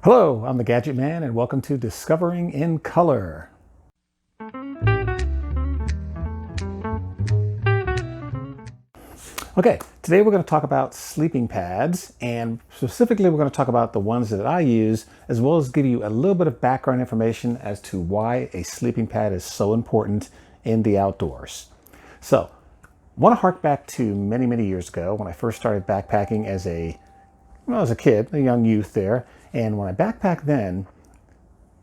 Hello, I'm the Gadget Man and welcome to Discovering in Color. Okay, today we're going to talk about sleeping pads, and specifically we're going to talk about the ones that I use, as well as give you a little bit of background information as to why a sleeping pad is so important in the outdoors. So, I want to hark back to many years ago when I first started backpacking as a kid, a young youth there. And when I backpacked then,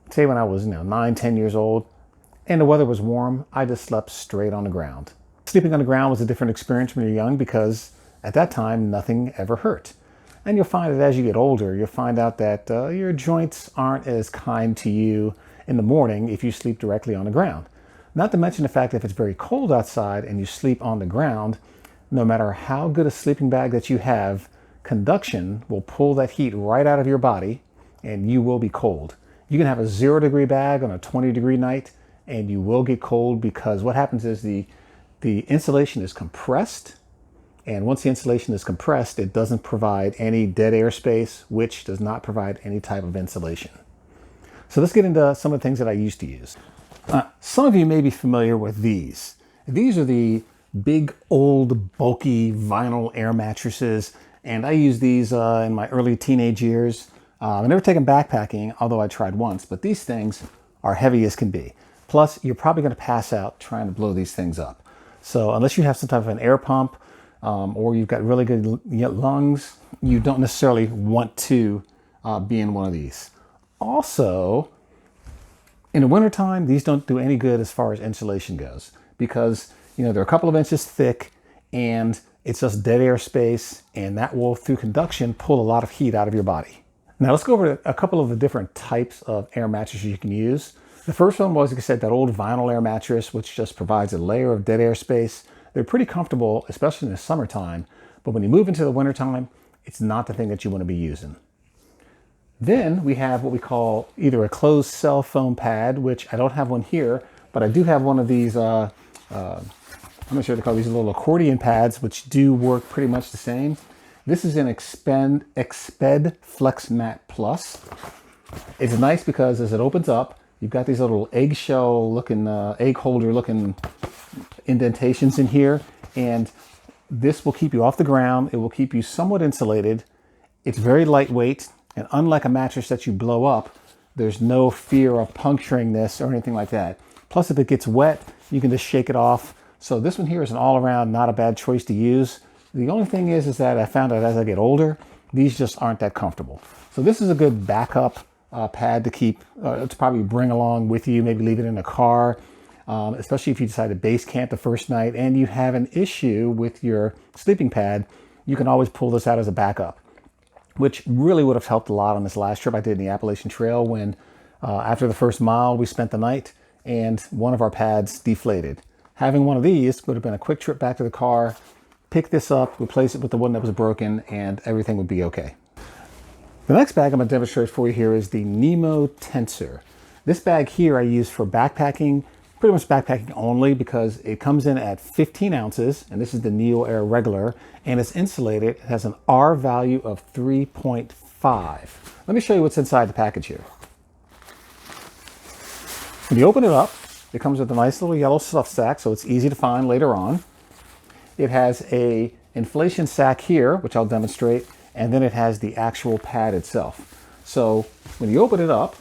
say when I was 9, 10 years old, and the weather was warm, I just slept straight on the ground. Sleeping on the ground was a different experience when you're young because at that time, nothing ever hurt. And you'll find that as you get older, you'll find out that your joints aren't as kind to you in the morning if you sleep directly on the ground. Not to mention the fact that if it's very cold outside and you sleep on the ground, no matter how good a sleeping bag that you have, conduction will pull that heat right out of your body and you will be cold. You can have a 0-degree bag on a 20-degree night and you will get cold because what happens is the insulation is compressed, and once the insulation is compressed, it doesn't provide any dead air space, which does not provide any type of insulation. So let's get into some of the things that I used to use. Some of you may be familiar with these. These are the big, old, bulky vinyl air mattresses. And I used these in my early teenage years. I've never taken backpacking, although I tried once, but these things are heavy as can be. Plus, you're probably going to pass out trying to blow these things up. So unless you have some type of an air pump or you've got really good lungs, you don't necessarily want to be in one of these. Also, in the wintertime, these don't do any good as far as insulation goes because, they're a couple of inches thick and it's just dead air space, and that will, through conduction, pull a lot of heat out of your body. Now let's go over a couple of the different types of air mattresses you can use. The first one was, like I said, that old vinyl air mattress, which just provides a layer of dead air space. They're pretty comfortable, especially in the summertime, but when you move into the wintertime, it's not the thing that you want to be using. Then we have what we call either a closed cell foam pad, which I don't have one here, but I do have one of these I'm not sure they call these little accordion pads, which do work pretty much the same. This is an Exped FlexMat Plus. It's nice because as it opens up, you've got these little eggshell looking, egg holder looking indentations in here. And this will keep you off the ground. It will keep you somewhat insulated. It's very lightweight. And unlike a mattress that you blow up, there's no fear of puncturing this or anything like that. Plus, if it gets wet, you can just shake it off. So this one here is an all-around, not a bad choice to use. The only thing is that I found out as I get older, these just aren't that comfortable. So this is a good backup pad to keep, to probably bring along with you, maybe leave it in a car, especially if you decide to base camp the first night and you have an issue with your sleeping pad, you can always pull this out as a backup, which really would have helped a lot on this last trip I did in the Appalachian Trail when after the first mile, we spent the night and one of our pads deflated. Having one of these would have been a quick trip back to the car, pick this up, replace it with the one that was broken, and everything would be okay. The next bag I'm going to demonstrate for you here is the Nemo Tensor. This bag here I use for backpacking, pretty much backpacking only because it comes in at 15 ounces, and this is the NeoAir regular, and it's insulated. It has an R value of 3.5. Let me show you what's inside the package here. When you open it up, it comes with a nice little yellow stuff sack, so it's easy to find later on. It has a inflation sack here, which I'll demonstrate, and then it has the actual pad itself. So when you open it up,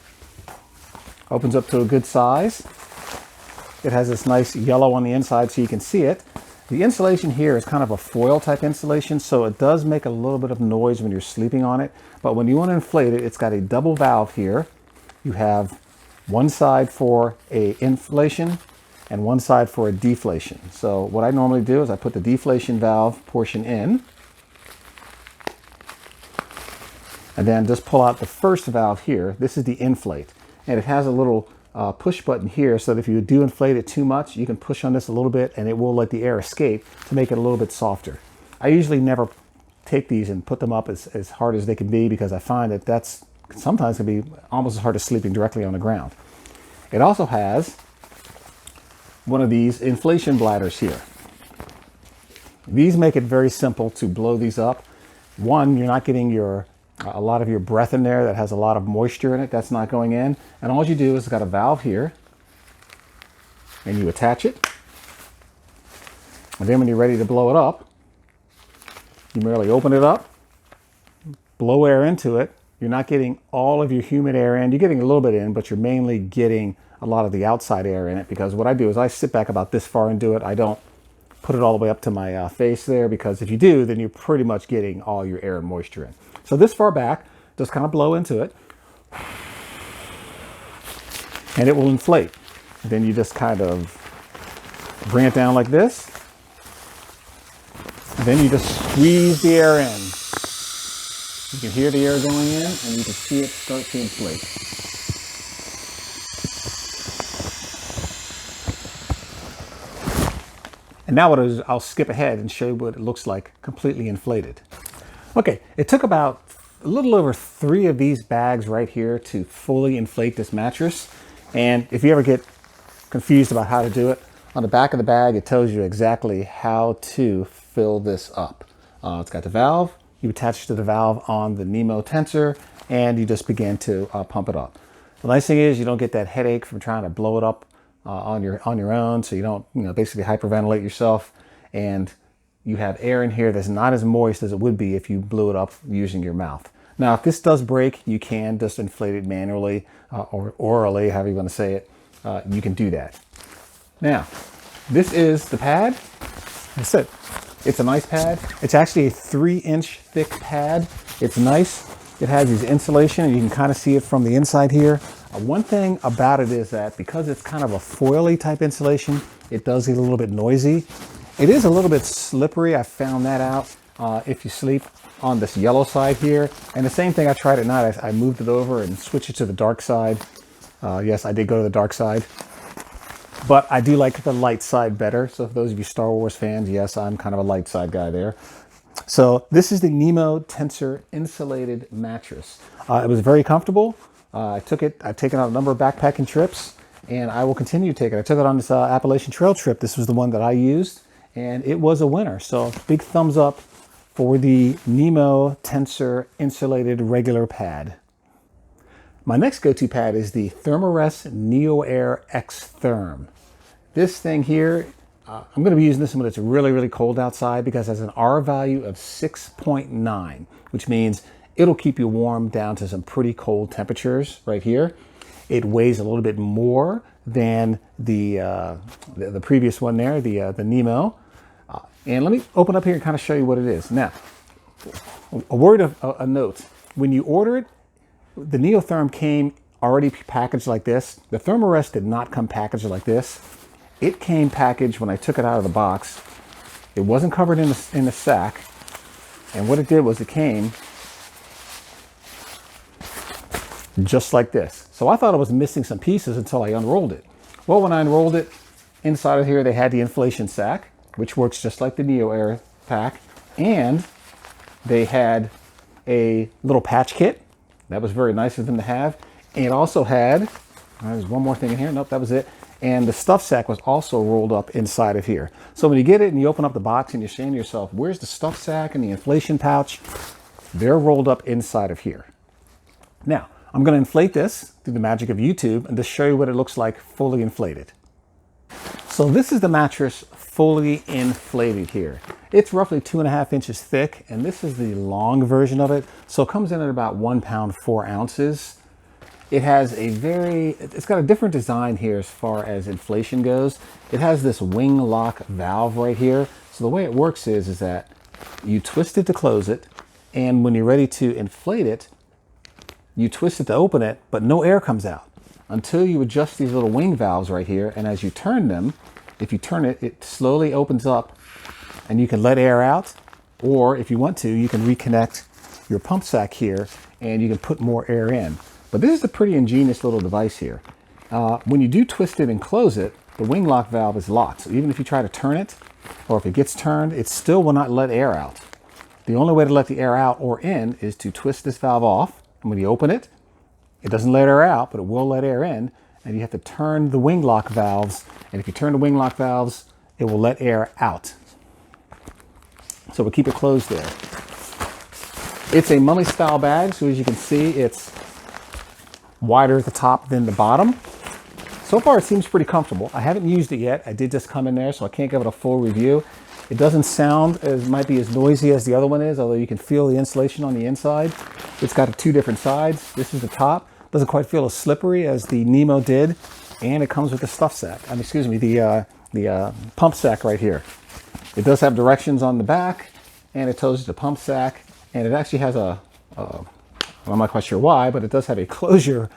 opens up to a good size. It has this nice yellow on the inside so you can see it. The insulation here is kind of a foil type insulation, so it does make a little bit of noise when you're sleeping on it. But when you want to inflate it, it's got a double valve here. You have one side for a inflation and one side for a deflation. So what I normally do is I put the deflation valve portion in and then just pull out the first valve here. This is the inflate, and it has a little push button here so that if you do inflate it too much, you can push on this a little bit and it will let the air escape to make it a little bit softer. I usually never take these and put them up as hard as they can be because I find that that's sometimes can be almost as hard as sleeping directly on the ground. It also has one of these inflation bladders here. These make it very simple to blow these up. One, you're not getting your a lot of your breath in there that has a lot of moisture in it, that's not going in. And all you do is got a valve here, and you attach it. And then when you're ready to blow it up, you merely open it up, blow air into it. You're not getting all of your humid air in. You're getting a little bit in, but you're mainly getting a lot of the outside air in it, because what I do is I sit back about this far and do it. I don't put it all the way up to my face there, because if you do, then you're pretty much getting all your air and moisture in. So this far back, just kind of blow into it, and it will inflate. And then you just kind of bring it down like this. And then you just squeeze the air in. You can hear the air going in, and you can see it start to inflate. And now what I'll skip ahead and show you what it looks like completely inflated. Okay, it took about a little over 3 of these bags right here to fully inflate this mattress. And if you ever get confused about how to do it, on the back of the bag it tells you exactly how to fill this up. It's got the valve. You attach it to the valve on the Nemo Tensor, and you just begin to pump it up. The nice thing is you don't get that headache from trying to blow it up on your own, so you don't basically hyperventilate yourself, and you have air in here that's not as moist as it would be if you blew it up using your mouth. Now, if this does break, you can just inflate it manually or orally, however you want to say it. You can do that. Now, this is the pad. That's it. It's a nice pad. It's actually a 3-inch thick pad. It's nice. It has these insulation, and you can kind of see it from the inside here. One thing about it is that because it's kind of a foily type insulation, it does get a little bit noisy. It is a little bit slippery. I found that out if you sleep on this yellow side here. And the same thing I tried at night. I moved it over and switched it to the dark side. Yes, I did go to the dark side. But I do like the light side better. So for those of you Star Wars fans, yes, I'm kind of a light side guy there. So this is the Nemo Tensor insulated mattress. It was very comfortable. I've taken it on a number of backpacking trips, and I will continue to take it. I took it on this Appalachian Trail trip. This was the one that I used, and it was a winner. So big thumbs up for the Nemo Tensor insulated regular pad. My next go-to pad is the Therm-a-rest NeoAir Xtherm. This thing here, I'm going to be using this when it's really, really cold outside, because it has an R value of 6.9, which means it'll keep you warm down to some pretty cold temperatures right here. It weighs a little bit more than the previous one there, the Nemo. And let me open up here and kind of show you what it is. Now, a note. When you order it, the NeoTherm came already packaged like this. The Therm-a-rest did not come packaged like this. It came packaged when I took it out of the box. It wasn't covered in the sack. And what it did was it came just like this. So I thought it was missing some pieces until I unrolled it. Well, when I unrolled it, inside of here they had the inflation sack, which works just like the NeoAir pack. And they had a little patch kit. That was very nice of them to have. And it also had, there's one more thing in here. Nope, that was it. And the stuff sack was also rolled up inside of here. So when you get it and you open up the box and you're saying to yourself, where's the stuff sack and the inflation pouch? They're rolled up inside of here. Now, I'm going to inflate this through the magic of YouTube and just show you what it looks like fully inflated. So this is the mattress fully inflated here. It's roughly 2.5 inches thick, and this is the long version of it. So it comes in at about 1 pound, 4 ounces. It has it's got a different design here as far as inflation goes. It has this wing lock valve right here. So the way it works is that you twist it to close it, and when you're ready to inflate it, you twist it to open it, but no air comes out until you adjust these little wing valves right here. And as you turn them, if you turn it, it slowly opens up and you can let air out. Or if you want to, you can reconnect your pump sack here and you can put more air in. But this is a pretty ingenious little device here. When you do twist it and close it, the wing lock valve is locked. So even if you try to turn it, or if it gets turned, it still will not let air out. The only way to let the air out or in is to twist this valve off. And when you open it, it doesn't let air out, but it will let air in. And you have to turn the wing lock valves. And if you turn the wing lock valves, it will let air out. So we'll keep it closed there. It's a mummy style bag, so as you can see, it's wider at the top than the bottom. So far, it seems pretty comfortable. I haven't used it yet. I did just come in there, so I can't give it a full review. It doesn't sound might be as noisy as the other one is, although you can feel the insulation on the inside. It's got two different sides. This is the top. Doesn't quite feel as slippery as the Nemo did. And it comes with the stuff sack. The pump sack right here. It does have directions on the back, and it tells you the pump sack. And it actually has I'm not quite sure why, but it does have a closure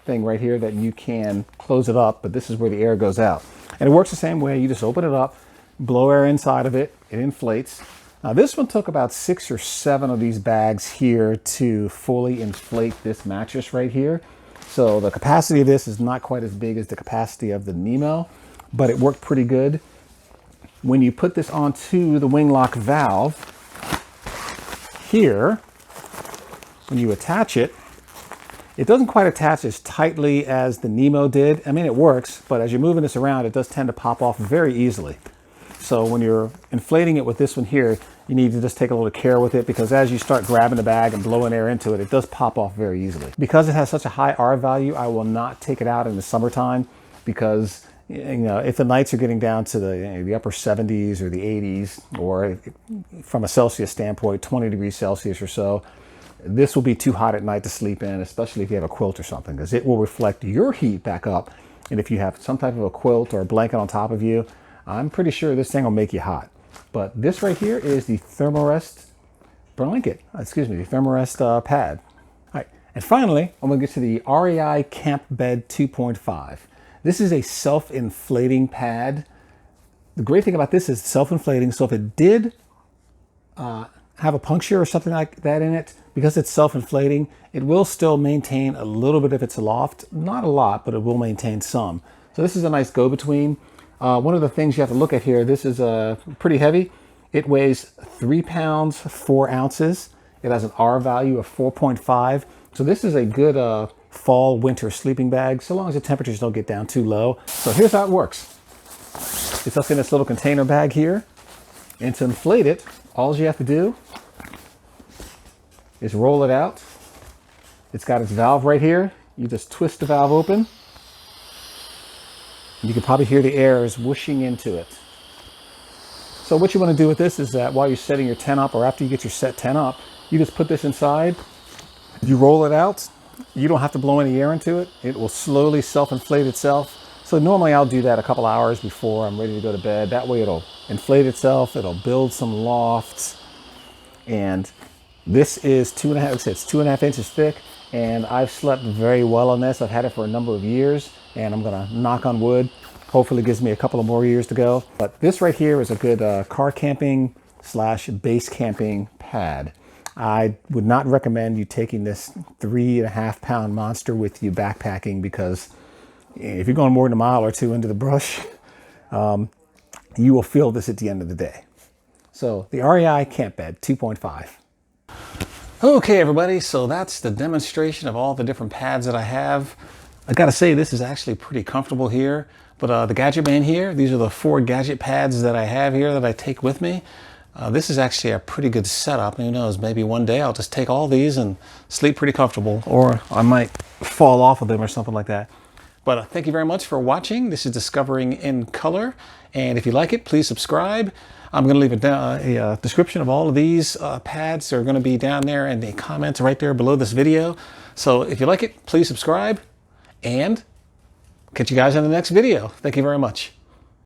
thing right here that you can close it up, but this is where the air goes out. And it works the same way. You just open it up, blow air inside of it, it inflates. Now this one took about 6 or 7 of these bags here to fully inflate this mattress right here. So the capacity of this is not quite as big as the capacity of the Nemo, but it worked pretty good. When you put this onto the wing lock valve here, when you attach it, it doesn't quite attach as tightly as the Nemo did. I mean, it works, but as you're moving this around, it does tend to pop off very easily. So when you're inflating it with this one here, you need to just take a little care with it, because as you start grabbing the bag and blowing air into it, it does pop off very easily. Because it has such a high R value, I will not take it out in the summertime, because if the nights are getting down to the upper 70s or the 80s, or from a Celsius standpoint, 20 degrees Celsius or so, this will be too hot at night to sleep in, especially if you have a quilt or something, because it will reflect your heat back up. And if you have some type of a quilt or a blanket on top of you, I'm pretty sure this thing will make you hot. But this right here is the Therm-a-rest blanket. The Therm-a-rest pad. All right, and finally, I'm going to get to the REI Camp Bed 2.5. This is a self-inflating pad. The great thing about this is self-inflating, so if it did have a puncture or something like that in it, because it's self-inflating, it will still maintain a little bit if it's aloft. Not a lot, but it will maintain some. So this is a nice go-between. One of the things you have to look at here, this is pretty heavy. It weighs 3 pounds, 4 ounces. It has an R value of 4.5. So this is a good fall, winter sleeping bag, so long as the temperatures don't get down too low. So here's how it works. It's up in this little container bag here. And to inflate it, all you have to do is roll it out. It's got its valve right here. You just twist the valve open. You can probably hear the air is whooshing into it. So what you want to do with this is that while you're setting your tent up, or after you get your set tent up, you just put this inside. You roll it out. You don't have to blow any air into it. It will slowly self-inflate itself. So normally I'll do that a couple hours before I'm ready to go to bed. That way it'll inflate itself. It'll build some lofts. And this is 2.5 inches thick. And I've slept very well on this. I've had it for a number of years, and I'm gonna knock on wood. Hopefully it gives me a couple of more years to go. But this right here is a good car camping / base camping pad. I would not recommend you taking this 3.5 pound monster with you backpacking, because if you're going more than a mile or two into the brush, you will feel this at the end of the day. So the REI Camp Bed 2.5. Okay, everybody, so that's the demonstration of all the different pads that I have. I gotta say, this is actually pretty comfortable here. But the gadget man here, these are the 4 gadget pads that I have here that I take with me. This is actually a pretty good setup. Who knows, maybe one day I'll just take all these and sleep pretty comfortable, or I might fall off of them or something like that. But thank you very much for watching. This is Discovering in Color. And if you like it, please subscribe. I'm going to leave a description of all of these pads. They're going to be down there in the comments right there below this video. So if you like it, please subscribe, and catch you guys in the next video. Thank you very much.